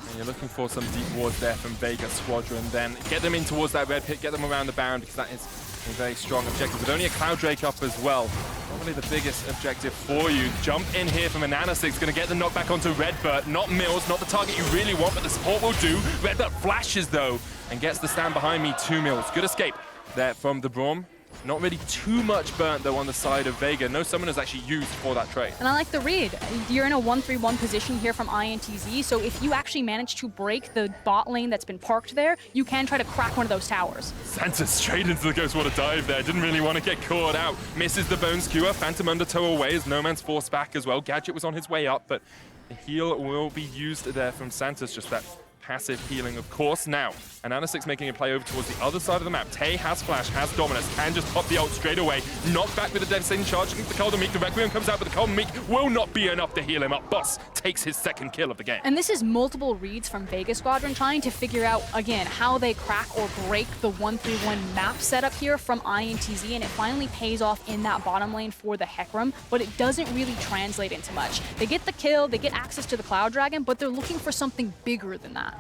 And you're looking for some deep wards there from Vega Squadron. Then get them in towards that red pit, get them around the Baron, because that is a very strong objective. With only a Cloud Drake up as well, probably the biggest objective for you. Jump in here from AHaHaCiK. It's going to get the knockback onto RedBert. Not Mills, not the target you really want, but the support will do. RedBert flashes, though, and gets the stand behind me, 2 Mills. Good escape there from the Braum. Not really too much burnt, though, on the side of Vega. No summoners actually used for that trade. And I like the read. You're in a 1-3-1 position here from INTZ, so if you actually manage to break the bot lane that's been parked there, you can try to crack one of those towers. Santos straight into the Ghostwater dive there. Didn't really want to get caught out. Misses the Bone Skewer. Phantom Undertow away as Nomanz forced back as well. Gadget was on his way up, but the heal will be used there from Santos. Just that passive healing, of course. Now, AHaHaCiK's making a play over towards the other side of the map. Tay has flash, has dominance, can just pop the ult straight away. Knocked back with a devastating charge against the Calder Meek. The Requiem comes out, but the Calder Meek will not be enough to heal him up. Boss takes his second kill of the game. And this is multiple reads from Vega Squadron trying to figure out, again, how they crack or break the 1-3-1 map setup here from INTZ, and it finally pays off in that bottom lane for the Hecarim, but it doesn't really translate into much. They get the kill, they get access to the Cloud Dragon, but they're looking for something bigger than that.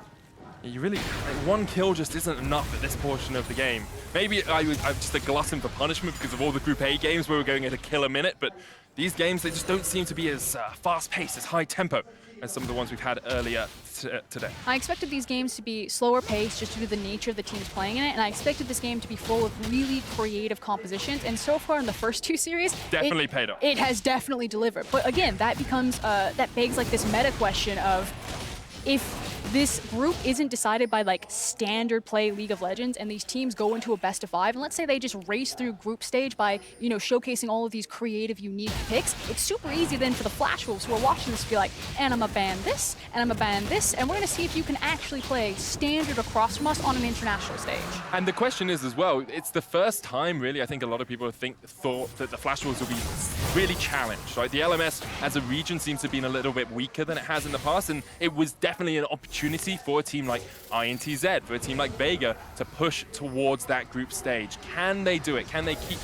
You really, one kill just isn't enough at this portion of the game. Maybe I'm just a glutton for punishment because of all the Group A games where we're going at a kill a minute, but these games, they just don't seem to be as fast-paced, as high-tempo as some of the ones we've had earlier today. I expected these games to be slower paced just due to the nature of the teams playing in it, and I expected this game to be full of really creative compositions, and so far in the first 2 series, definitely paid off. It has definitely delivered. But again, that becomes, that begs like this meta question of, if this group isn't decided by like standard play League of Legends and these teams go into a best of 5, and let's say they just race through group stage by, you know, showcasing all of these creative, unique picks, it's super easy then for the Flash Wolves who are watching this to be like, and I'm gonna ban this, and I'm gonna ban this, and we're gonna see if you can actually play standard across from us on an international stage. And the question is as well, it's the first time really I think a lot of people thought that the Flash Wolves will be really challenged, right? The LMS as a region seems to have been a little bit weaker than it has in the past, and it was definitely an opportunity for a team like INTZ, for a team like Vega to push towards that group stage. Can they do it? Can they keep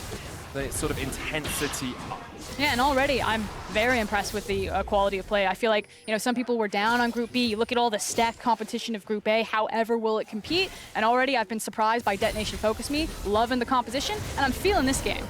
the sort of intensity up? Yeah, and already I'm very impressed with the quality of play. I feel like, you know, some people were down on Group B. You look at all the stacked competition of Group A, however will it compete? And already I've been surprised by Detonation Focus Me, loving the composition, and I'm feeling this game.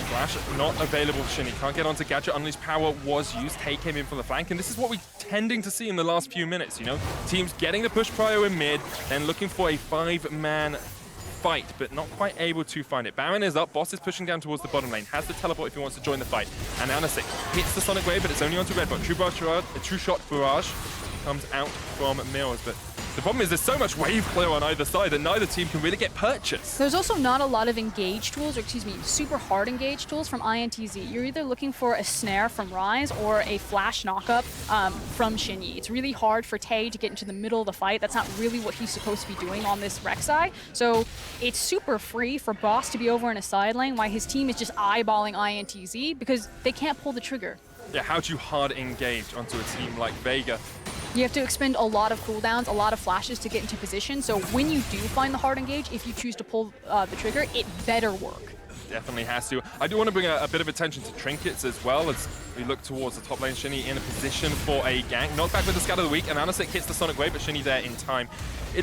Flash not available for Shini. Can't get onto Gadget. Unleashed power was used. Tay came in from the flank, and this is what we're tending to see in the last few minutes, you know? Teams getting the push prio in mid, then looking for a 5-man fight, but not quite able to find it. Baron is up. Boss is pushing down towards the bottom lane. Has the teleport if he wants to join the fight. And AHaHaCiK hits the Sonic Wave, but it's only onto RedBert. True shot barrage comes out from Mills, but the problem is there's so much wave clear on either side that neither team can really get purchased. There's also not a lot of engage tools, or excuse me, super hard engage tools from INTZ. You're either looking for a snare from Ryze or a flash knockup from Shini. It's really hard for Tay to get into the middle of the fight. That's not really what he's supposed to be doing on this Rek'Sai. So it's super free for Boss to be over in a side lane while his team is just eyeballing INTZ because they can't pull the trigger. Yeah, how do you hard engage onto a team like Vega? You have to expend a lot of cooldowns, a lot of flashes to get into position. So when you do find the hard engage, if you choose to pull the trigger, it better work. Definitely has to. I do want to bring a bit of attention to trinkets as well as we look towards the top lane. Shini in a position for a gank. Knockback with the Scatter of the Week, and AHaHaCiK hits the Sonic Wave, but Shini there in time.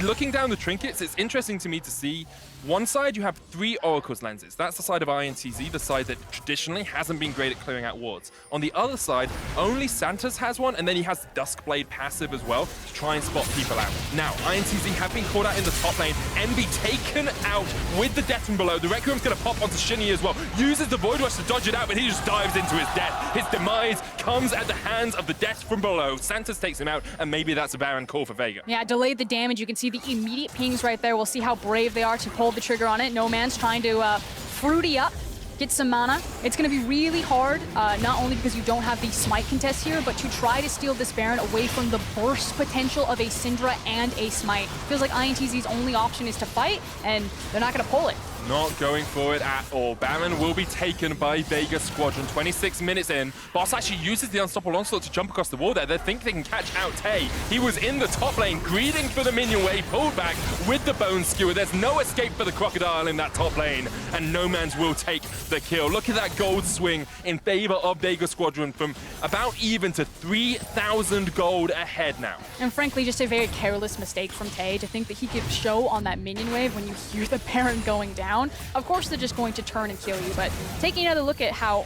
Looking down the trinkets, it's interesting to me to see one side you have 3 Oracle's lenses. That's the side of INTZ, the side that traditionally hasn't been great at clearing out wards. On the other side, only Santa's has one, and then he has Duskblade passive as well to try and spot people out. Now, INTZ have been caught out in the top lane. Envy taken out with the death from below. The Requiem's going to pop onto Shini as well. Uses the Void Rush to dodge it out, but he just dives into his death. His demise comes at the hands of the death from below. Santa's takes him out, and maybe that's a Baron call for Vega. Yeah, delayed the damage. You can see the immediate pings right there. We'll see how brave they are to pull the trigger on it. Nomanz trying to fruity up, get some mana. It's going to be really hard, not only because you don't have the smite contest here, but to try to steal this Baron away from the burst potential of a Syndra and a smite. Feels like INTZ's only option is to fight, and they're not going to pull it. Not going for it at all. Baron will be taken by Vega Squadron. 26 minutes in. Boss actually uses the Unstoppable Onslaught to jump across the wall there. They think they can catch out Tay. He was in the top lane, greeting for the minion wave, pulled back with the Bone Skewer. There's no escape for the Crocodile in that top lane, and Nomanz will take the kill. Look at that gold swing in favor of Vega Squadron from about even to 3,000 gold ahead now. And frankly, just a very careless mistake from Tay to think that he could show on that minion wave when you hear the Baron going down. Of course, they're just going to turn and kill you, but taking another look at how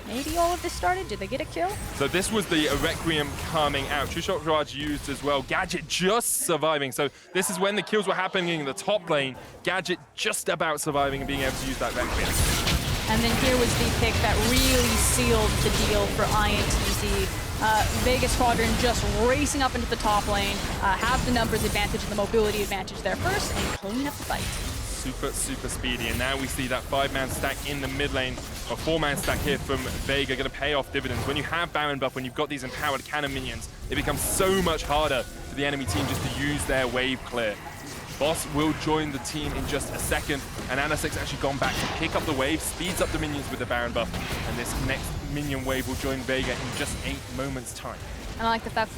maybe all of this started, did they get a kill? So this was the Requiem coming out. True shot barrage used as well. Gadget just surviving. So this is when the kills were happening in the top lane. Gadget just about surviving and being able to use that Requiem. And then here was the pick that really sealed the deal for INTZ. Vega Squadron just racing up into the top lane, have the numbers advantage and the mobility advantage there first, and clean up the fight. Super speedy, and now we see that 5-man stack in the mid lane, or 4-man stack here from Vega, going to pay off dividends. When you have Baron buff, when you've got these empowered cannon minions, it becomes so much harder for the enemy team just to use their wave clear. Boss will join the team in just a second, and AHaHaCiK's actually gone back to pick up the wave, speeds up the minions with the Baron buff, and this next minion wave will join Vega in just 8 moments' time. And I like the fact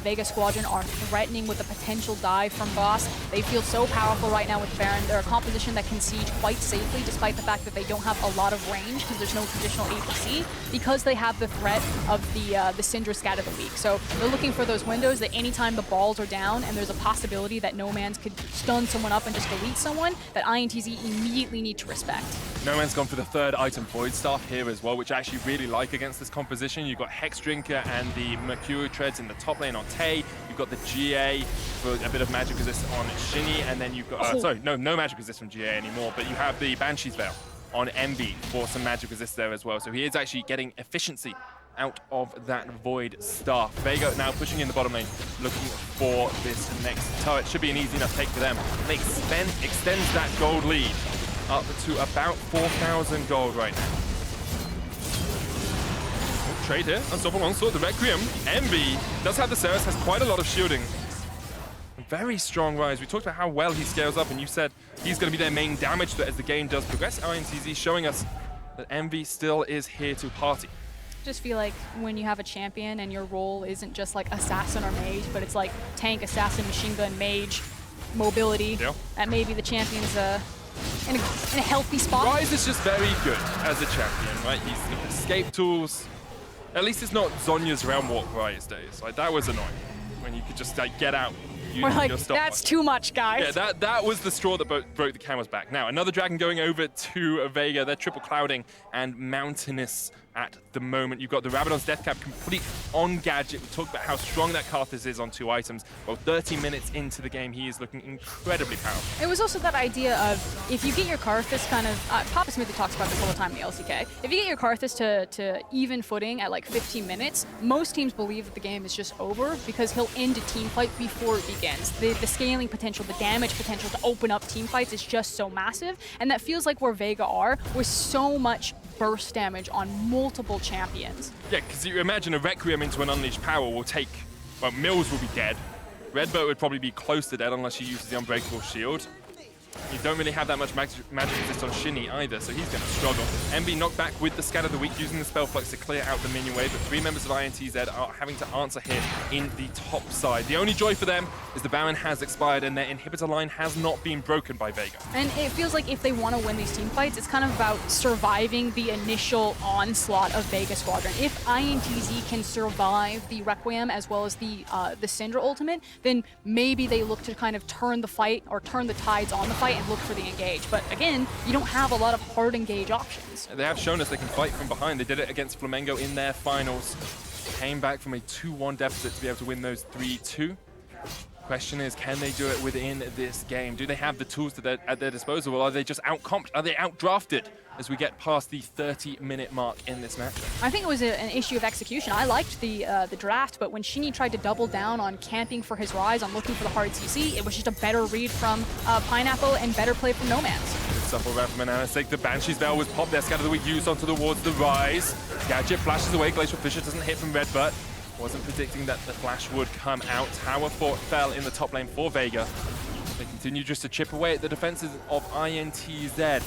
Vega Squadron are threatening with a potential dive from Boss. They feel so powerful right now with Baron. They're a composition that can siege quite safely, despite the fact that they don't have a lot of range because there's no traditional APC, because they have the threat of the Syndra Scatter of the Week. So they're looking for those windows that anytime the balls are down and there's a possibility that Nomanz could stun someone up and just delete someone, that INTZ immediately need to respect. Nomanz gone for the 3rd item, Void Staff, here as well, which I actually really like against this composition. You've got Hex Drinker and the Mercurial Treads in the top lane on Tay. You've got the GA for a bit of magic resist on Shini, and then you've got, sorry, no magic resist from GA anymore, but you have the Banshee's Veil on Envy for some magic resist there as well. So he is actually getting efficiency out of that Void Staff. Vega now pushing in the bottom lane, looking for this next turret. Should be an easy enough take for them. They extends that gold lead up to about 4,000 gold right now. Trade here, Unstoppable Onslaught, the Requiem. Envy does have the Ceres, has quite a lot of shielding. Very strong Ryze. We talked about how well he scales up, and you said he's going to be their main damage threat as the game does progress. INTZ showing us that Envy still is here to party. I just feel like when you have a champion and your role isn't just like assassin or mage, but it's like tank, assassin, machine gun, mage, mobility, that maybe the champion's in a healthy spot. Ryze is just very good as a champion, right? He's got escape tools. At least it's not Zhonya's round walk Ryze days. Like, that was annoying when you could just like get out We're like, your stopwatch. that's too much, guys. Yeah, that was the straw that broke the camel's back. Now, another dragon going over to Vega. They're triple clouding and mountainous at the moment. You've got the Rabadon's Death Cap complete on Gadget. We talked about how strong that Karthus is on 2 items. Well, 30 minutes into the game, he is looking incredibly powerful. It was also that idea of, if you get your Karthus kind of, Papa Smithy talks about this all the time in the LCK, if you get your Karthus to even footing at like 15 minutes, most teams believe that the game is just over because he'll end a team fight before it begins. The scaling potential, the damage potential to open up team fights is just so massive, and that feels like where Vega are, with so much burst damage on multiple champions. Yeah, because you imagine a Requiem into an Unleashed Power will take, well, Mills will be dead. RedBert would probably be close to dead unless she uses the Unbreakable Shield. You don't really have that much magic resist on Shini either, so he's going to struggle. MB knocked back with the Scatter of the Weak, using the Spell Flux to clear out the minion wave, but 3 members of INTZ are having to answer here in the top side. The only joy for them is the Baron has expired and their inhibitor line has not been broken by Vega. And it feels like if they want to win these team fights, it's kind of about surviving the initial onslaught of Vega Squadron. If INTZ can survive the Requiem as well as the Syndra ultimate, then maybe they look to kind of turn the fight or turn the tides on the fight and look for the engage. But again, you don't have a lot of hard engage options. They have shown us they can fight from behind. They did it against Flamengo in their finals. Came back from a 2-1 deficit to be able to win those 3-2. Question is, can they do it within this game? Do they have the tools at their disposal, or are they just outcomped? Are they outdrafted as we get past the 30-minute mark in this match? I think it was an issue of execution. I liked the draft, but when Shini tried to double down on camping for his Ryze, on looking for the hard CC, it was just a better read from Pineapple and better play from Nomanz. Good supple round from AHaHaCiK. The Banshee's Veil was popped there. Scatter the Weak used onto towards the Ryze. Gadget flashes away. Glacial Fissure doesn't hit from RedBert. Wasn't predicting that the flash would come out. Tower fort fell in the top lane for Vega. They continue just to chip away at the defenses of INTZ.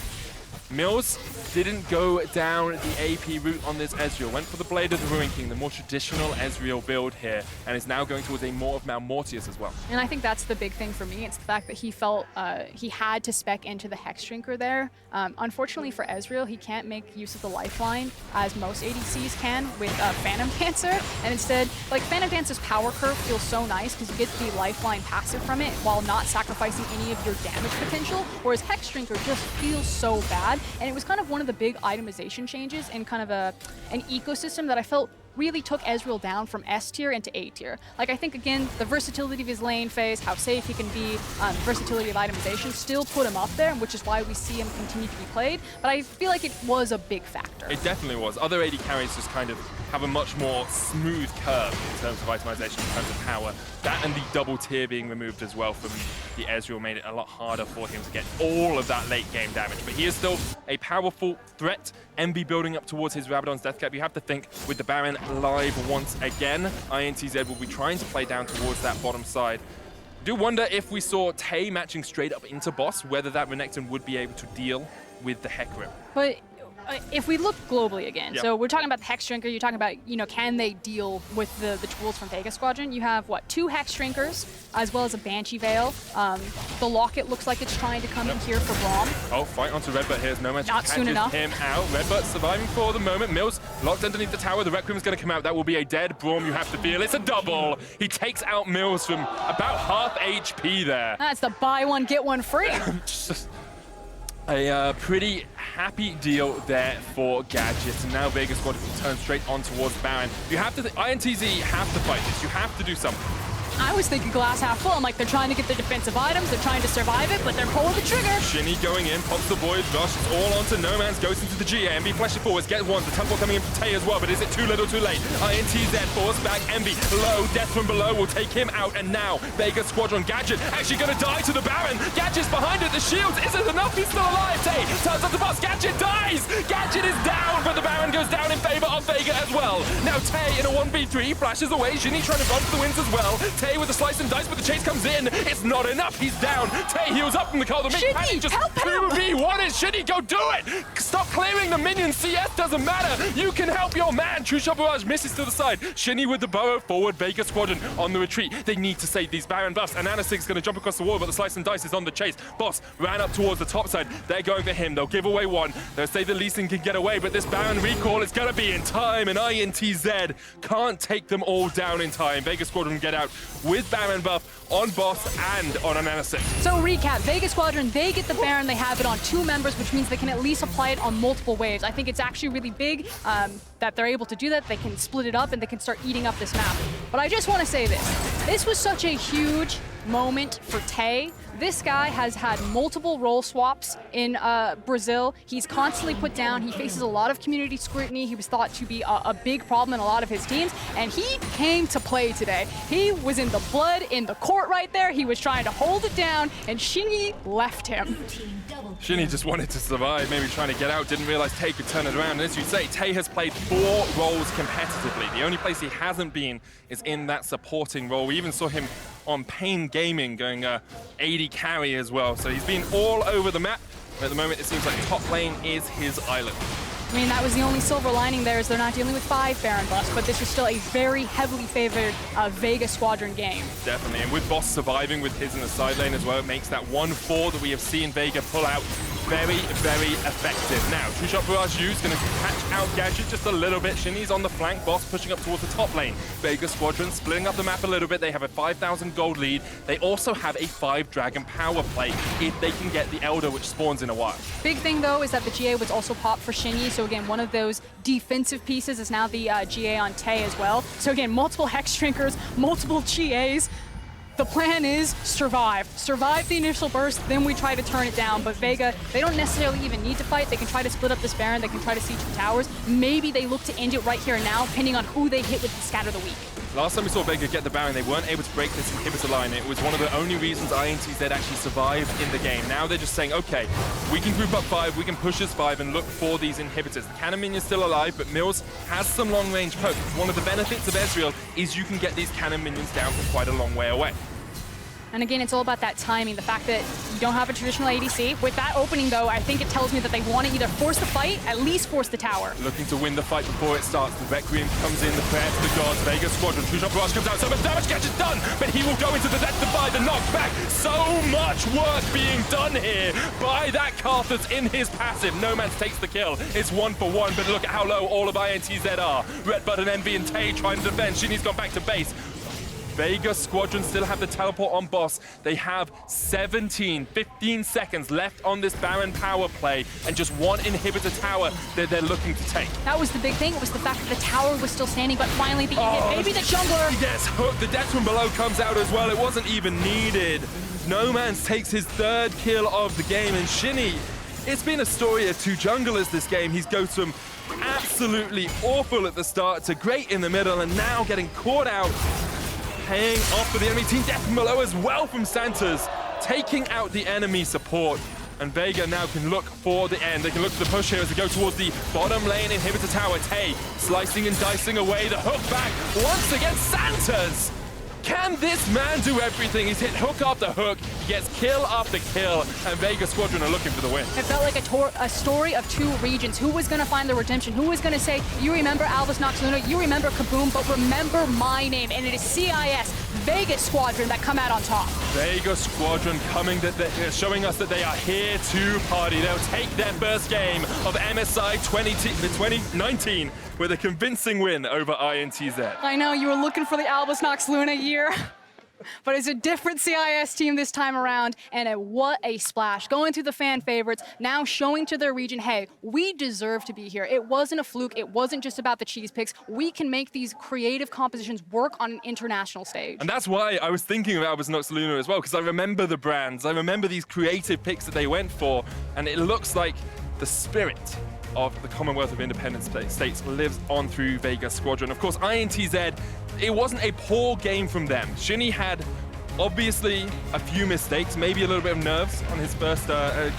Mills didn't go down the AP route on this Ezreal. Went for the Blade of the Ruin King, the more traditional Ezreal build here, and is now going towards a more of Malmortius as well. And I think that's the big thing for me. It's the fact that he felt he had to spec into the Hex Drinker there. Unfortunately for Ezreal, he can't make use of the lifeline as most ADCs can with Phantom Dancer. And instead, like, Phantom Dancer's power curve feels so nice because you get the lifeline passive from it while not sacrificing any of your damage potential, whereas Hex Drinker just feels so bad. And it was kind of one of the big itemization changes in kind of an ecosystem that I felt really took Ezreal down from S tier into A tier. Like, I think, again, the versatility of his lane phase, how safe he can be, versatility of itemization still put him up there, which is why we see him continue to be played. But I feel like it was a big factor. It definitely was. Other AD carries just kind of have a much more smooth curve in terms of itemization, in terms of power. That and the double tier being removed as well from the Ezreal made it a lot harder for him to get all of that late game damage. But he is still a powerful threat. MB building up towards his Rabadon's Death Cap. You have to think, with the Baron live once again, INTZ will be trying to play down towards that bottom side. I do wonder if we saw Tay matching straight up into boss, whether that Renekton would be able to deal with the Hecarim. But if we look globally again, yep. So we're talking about the Hex Drinker, you're talking about, you know, can they deal with the tools from Vega Squadron? You have, what, 2 Hex Drinkers, as well as a Banshee Veil. The Locket looks like it's trying to come in here for Braum. Oh, fight onto RedBert here as Nomanz Not soon enough. him out. RedBert surviving for the moment. Mills locked underneath the tower. The Requiem's going to come out. That will be a dead Braum, you have to feel. It's a double. He takes out Mills from about half HP there. That's the buy one, get one free. Just a pretty happy deal there for Gadget, and now Vega Squad can turn straight on towards Baron. You have to, INTZ have to fight this. You have to do something. I was thinking glass half full. I'm like, they're trying to get their defensive items, they're trying to survive it, but they're pulling the trigger. Shini going in, pops the Void Rush, it's all onto Nomanz, goes into the GM. MB flashing forwards, gets one, the temple coming in for Tay as well, but is it too little too late? INTZ force back, MB low, death from below will take him out, and now Vega Squadron, Gadget actually gonna die to the Baron. Gadget's behind it, the shields isn't enough, he's still alive. Tay turns on the boss, Gadget dies! Gadget is down, but the Baron goes down in favor of Vega as well. Now Tay in a 1v3 flashes away, Shini trying to run for the wins as well. Tay with a slice and dice, but the chase comes in. It's not enough. He's down. Tay heals up from the cold. Shini, just help him! 2v1 is Shini. Go do it. Stop clearing the minions. CS doesn't matter. You can help your man. True Shot Barrage misses to the side. Shini with the burrow forward. Vega Squadron on the retreat. They need to save these Baron buffs. And AHaHaCiK's going to jump across the wall, but the slice and dice is on the chase. Boss ran up towards the top side. They're going for him. They'll give away one. They'll say the Lee Sin can get away, but this Baron recall is going to be in time, and INTZ can't take them all down in time. Vega Squadron get out with Baron buff on boss and on AHaHaCiK. So recap, Vega Squadron, they get the Baron, they have it on 2 members, which means they can at least apply it on multiple waves. I think it's actually really big that they're able to do that. They can split it up and they can start eating up this map. But I just want to say this. This was such a huge moment for Tay. This guy has had multiple role swaps in Brazil. He's constantly put down. He faces a lot of community scrutiny. He was thought to be a big problem in a lot of his teams, and he came to play today. He was in the blood, in the court right there. He was trying to hold it down, and Shini left him. Shini just wanted to survive, maybe trying to get out, didn't realize Tay could turn it around. And as you say, Tay has played 4 roles competitively. The only place he hasn't been is in that supporting role. We even saw him on Pain Gaming going AD carry as well. So he's been all over the map. At the moment, it seems like top lane is his island. I mean, that was the only silver lining there is they're not dealing with 5 Baron buffs, but this is still a very heavily favored Vega Squadron game. Definitely, and with Boss surviving with his in the side lane as well, it makes that 1-4 that we have seen Vega pull out very, very effective. Now, True Shot Barrage is going to catch out Gadget just a little bit. Shini's on the flank, Boss pushing up towards the top lane. Vega Squadron splitting up the map a little bit. They have a 5,000 gold lead. They also have a 5 Dragon power play if they can get the Elder, which spawns in a while. Big thing, though, is that the GA was also popped for Shini, so again, one of those defensive pieces is now the GA on Tay as well. So again, multiple Hex Drinkers, multiple GAs. The plan is survive. Survive the initial burst, then we try to turn it down. But Vega, they don't necessarily even need to fight. They can try to split up this Baron. They can try to siege the towers. Maybe they look to end it right here and now, depending on who they hit with the Scatter the Weak. Last time we saw Vega get the Baron, they weren't able to break this inhibitor line. It was one of the only reasons INTZ actually survived in the game. Now they're just saying, okay, we can group up 5, we can push this 5 and look for these inhibitors. The Cannon Minion's still alive, but Mills has some long-range poke. One of the benefits of Ezreal is you can get these Cannon Minions down from quite a long way away. And again, it's all about that timing, the fact that you don't have a traditional ADC. With that opening, though, I think it tells me that they want to either force the fight, at least force the tower. Looking to win the fight before it starts. The Requiem comes in, the prayer to the gods. Vega Squadron, True Shot Barrage comes out. So much damage, Gadget's done, but he will go into the death defy, the knockback. So much work being done here by that Karthus in his passive. Nomanz takes the kill. It's 1-for-1, but look at how low all of INTZ are. RedBert and Envy and Tay trying to defend. Shini's gone back to base. Vega Squadron still have the teleport on boss. They have 15 seconds left on this Baron power play and just one inhibitor tower that they're looking to take. That was the big thing. It was the fact that the tower was still standing, but finally the hit. Maybe the jungler. He gets hooked. The death from below comes out as well. It wasn't even needed. Nomanz takes his 3rd kill of the game, and Shini, it's been a story of 2 junglers this game. He's go from absolutely awful at the start to great in the middle, and now getting caught out. Paying off for the enemy team. Death from below as well from Santos, taking out the enemy support. And Vega now can look for the end. They can look for the push here as they go towards the bottom lane inhibitor tower. Tay slicing and dicing away. The hook back once again. Santos! Can this man do everything? He's hit hook after hook. He gets kill after kill, and Vega Squadron are looking for the win. It felt like a story of 2 regions. Who was going to find the redemption? Who was going to say, you remember Albus Nox Luna, you remember Kaboom, but remember my name. And it is CIS, Vega Squadron, that come out on top. Vega Squadron coming, showing us that they are here to party. They'll take their first game of MSI 2019 with a convincing win over INTZ. I know, you were looking for the Albus Nox Luna year, but it's a different CIS team this time around, and what a splash. Going through the fan favorites, now showing to their region, hey, we deserve to be here. It wasn't a fluke. It wasn't just about the cheese picks. We can make these creative compositions work on an international stage. And that's why I was thinking of Albus Nox Luna as well, because I remember the brands. I remember these creative picks that they went for, and it looks like the spirit of the Commonwealth of Independent States lives on through Vega Squadron. Of course, INTZ, it wasn't a poor game from them. Shini had obviously a few mistakes, maybe a little bit of nerves on his first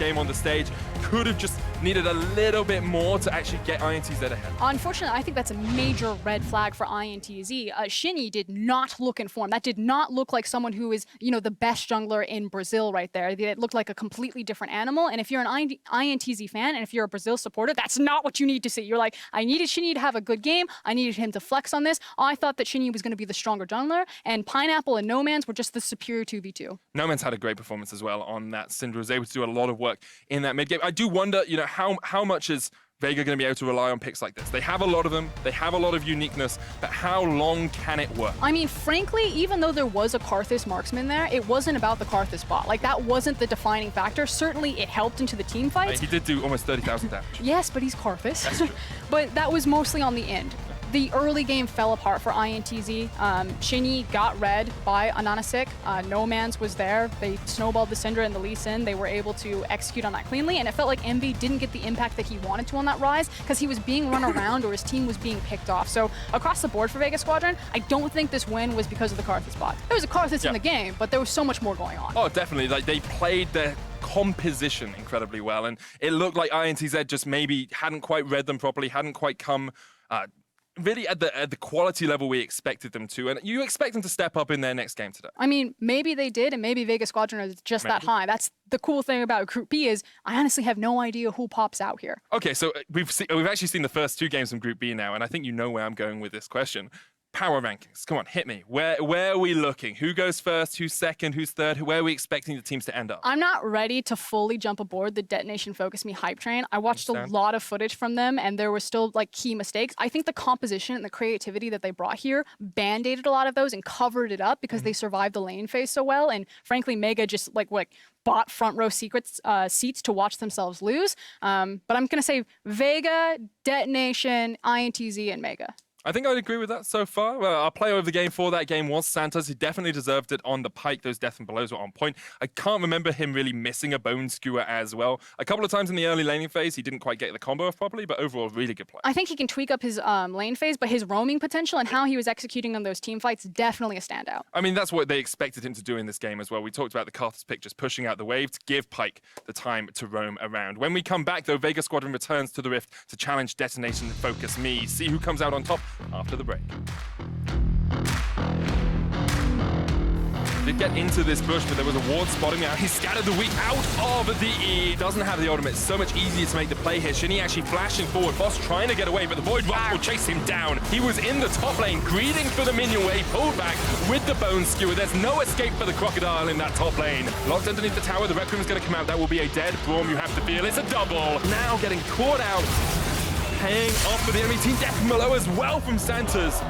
game on the stage. Could have just needed a little bit more to actually get INTZ ahead. Unfortunately, I think that's a major red flag for INTZ. Shini did not look in form. That did not look like someone who is, you know, the best jungler in Brazil right there. It looked like a completely different animal. And if you're an INTZ fan and if you're a Brazil supporter, that's not what you need to see. You're like, I needed Shini to have a good game. I needed him to flex on this. I thought that Shini was going to be the stronger jungler, and Pineapple and Nomanz were just the superior 2v2. Nomanz had a great performance as well on that. Syndra was able to do a lot of work in that mid game. I do wonder, you know, how much is Vega going to be able to rely on picks like this? They have a lot of them. They have a lot of uniqueness, but how long can it work? I mean, frankly, even though there was a Karthus marksman there, it wasn't about the Karthus bot. Like, that wasn't the defining factor. Certainly, it helped into the team fights. He did do almost 30,000 damage. Yes, but he's Karthus. But that was mostly on the end. The early game fell apart for INTZ. Shini got red by AHaHaCiK. Nomanz was there. They snowballed the Syndra and the Lee Sin. They were able to execute on that cleanly, and it felt like Envy didn't get the impact that he wanted to on that Ryze because he was being run around or his team was being picked off. So across the board for Vega Squadron, I don't think this win was because of the Karthus bot. There was a Karthus in the game, but there was so much more going on. Oh, definitely. Like, they played their composition incredibly well, and it looked like INTZ just maybe hadn't quite read them properly, hadn't quite come really at the quality level we expected them to, and you expect them to step up in their next game today. I mean, maybe they did, and maybe Vega Squadron is just that high. That's the cool thing about Group B is I honestly have no idea who pops out here. Okay, so we've actually seen the first 2 games from Group B now, and I think you know where I'm going with this question. Power rankings. Come on, hit me. Where are we looking? Who goes first? Who's second? Who's third? Where are we expecting the teams to end up? I'm not ready to fully jump aboard the Detonation Focus Me hype train. I watched a lot of footage from them, and there were still like key mistakes. I think the composition and the creativity that they brought here band-aided a lot of those and covered it up because they survived the lane phase so well. And frankly, Mega just like bought front row seats to watch themselves lose. But I'm gonna say Vega, Detonation, INTZ, and Mega. I think I'd agree with that so far. Our player of the game for that game was Santos. He definitely deserved it on the Pyke. Those death and belows were on point. I can't remember him really missing a bone skewer as well. A couple of times in the early laning phase, he didn't quite get the combo off properly, but overall, really good play. I think he can tweak up his lane phase, but his roaming potential and how he was executing on those team fights, definitely a standout. I mean, that's what they expected him to do in this game as well. We talked about the Karthus pick just pushing out the wave to give Pyke the time to roam around. When we come back, though, Vega Squadron returns to the Rift to challenge Detonation Focus Me. See who comes out on top after the break. Did get into this bush, but there was a ward spotting out. He scattered the weak out of the E. Doesn't have the ultimate. So much easier to make the play here. Shini actually flashing forward. Boss trying to get away, but the Void Rush will chase him down. He was in the top lane, greeting for the minion wave. Pulled back with the bone skewer. There's no escape for the Crocodile in that top lane. Locked underneath the tower. The Rek'Sai is going to come out. That will be a dead Braum. You have to feel it's a double. Now getting caught out. Paying off for the enemy team. Death from below as well from Santos.